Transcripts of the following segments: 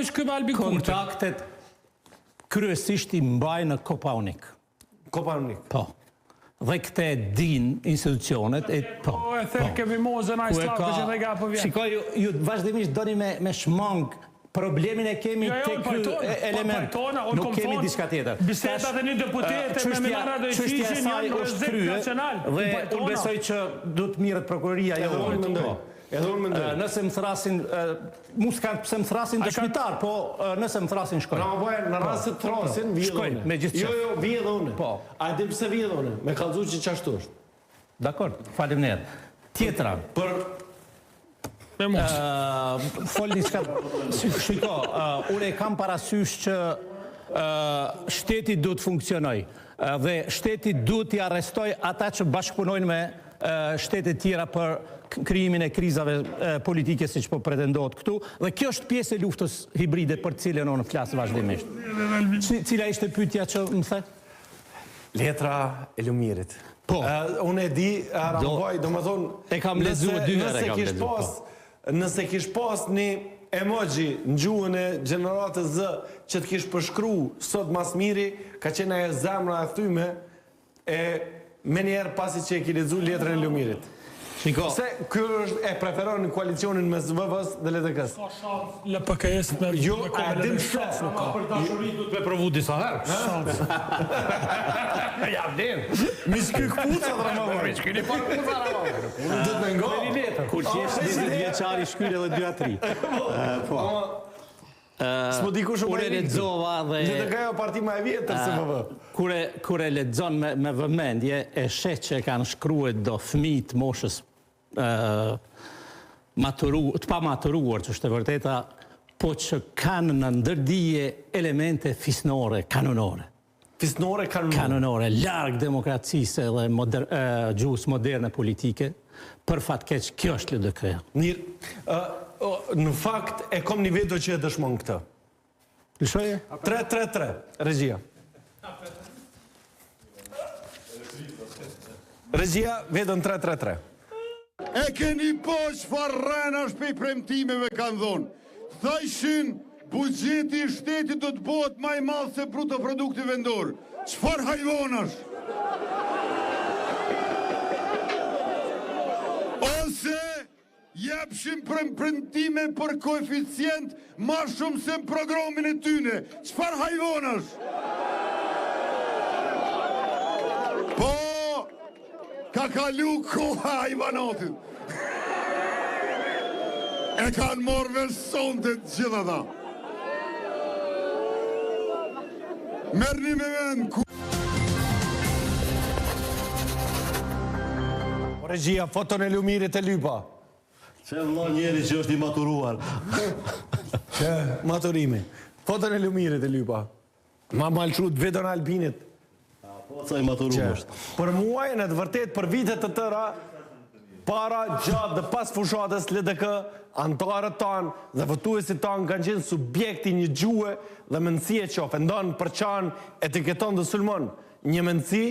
veç ky me Albin Kurti. Kontaktet kryesisht i mbaj në Kopaonik. Kopaonik. Po. Dhe këte din institucionet Po, e thërë kemi mozën a i slavë që dhe ga për vjetë. Shikoj, ju vazhdimisht doni me shmang. Problemin e kemi të ky element, nuk kemi diska tjetër. Bisedat e një deputete me Milana do i fishin janë rëzit nacional. Dhe unë besoj që du të mirët prokuroria jo unë. Edhe unë mendoj. Nëse më thrasin, mu s'kanë pëse më thrasin dëshmitar, po nëse më thrasin shkoj. Në rast se thrasin, vijë dhe une. Me gjithë që. Jo, vijë dhe une. A e dim pëse vijë dhe une? Me kalzu që qashtu është. Dakor, falim njerë. Tjetra. Folni s'ka... Shiko, unë e kam parasysh që shteti du të funksionoj dhe shteti du t'i arrestoj ata që bashkëpunojnë me shtetet tjera për krijimin e krizave politike si që po pretendohet këtu dhe kjo është pjesë e luftës hibride për cilën unë flasë vazhdimisht. Cila ishte pyetja që më the? Letra e Lumirit. Po. Unë e di, Ramboj, do më thonë... E kam lezu e dyre e kam lezu. Nëse kish pas një emoji në gjuhën e gjeneratës zë që të kish përshkru sot mas miri, ka qena e zemra e thyme e me njerë pasi që e ki lezu letrën e Lumirit. Se kjo është e preferon në koalicionin mes VV-s dhe LDK-s. Ka shansë LPK-s me jo, a dim shansë nuk ka. Për dashurit du të me provu disa herë. Shansë. Ja, vden. Misky këpuca të Ramavër. Misky një parë këpuca Ramavër. Do të me nga. Kur që jeshtë 20 vjeqari shkyre dhe 2-3. Po. S'mo di kush Kure lexova dhe... LDK-ja parti ma e vjetër se VV. Kure lexon me vëmendje, e shet që kanë shkruet do fëmijë të moshës të pa maturuar, që është e vërteta, po që kanë në ndërdije elemente fisnore, kanonore. Fisnore, kanonore? Kanonore, largë demokracisë dhe gjusë moderne politike, për fatkeq kjo është LDK-ja. Mirë, në fakt e kom një vedo që e dëshmon këtë. Lëshoje? 3-3-3, regjia. Regjia, vedon 3-3-3. E keni po çfarë rrena shpej premtimeve kanë dhonë. Thajshin, buxheti i shtetit do të bëhet më i madh se bruto produkti vendor. Çfarë hajvonash? Ose jepshin premtime për koeficient më shumë se në programin e tyne. Çfarë hajvonash? Po, ka kalu koha hajvanatit. E kanë morë versonte të gjitha ta. Merni me vend. Regjia, foton e Lumirit e lypa. Që vëlla njeri që është i maturuar. Që maturimi. Foton e Lumirit e lypa. Ma malqut vedon Albinit. Po sa i maturuar është. Për muajnë e të vërtet për vitet të tëra, para, gjatë dhe pas fushatës LDK, antarët tanë dhe votuesit tanë kanë qenë subjekti një gjuhë dhe mendësie që ofendon, përçan, etiketon dhe sulmon. Një mendësi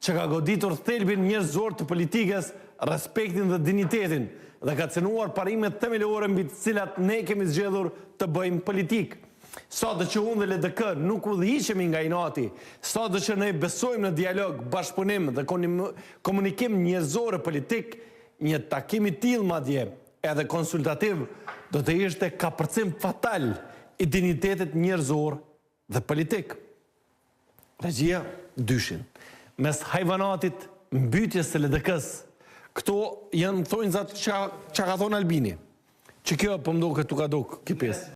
që ka goditur thelbin njerëzor të politikës, respektin dhe dignitetin dhe ka cënuar parimet themelore mbi të cilat ne kemi zgjedhur të bëjmë politikë. Sot dhe që unë dhe LDK nuk udhëhiqemi nga inati, sot dhe që ne besojmë në dialog, bashkëpunim dhe komunikim njerëzore politik, një takimi tillë madje edhe konsultativ do të ishte kapërcim fatal i dignitetit njerëzor dhe politik. Regjia, dyshin. Mes hajvanatit, mbytjes së LDK-s, këto janë thonjzat që ka thonë Albini. Që kjo po mdo këtu ka do këpjes.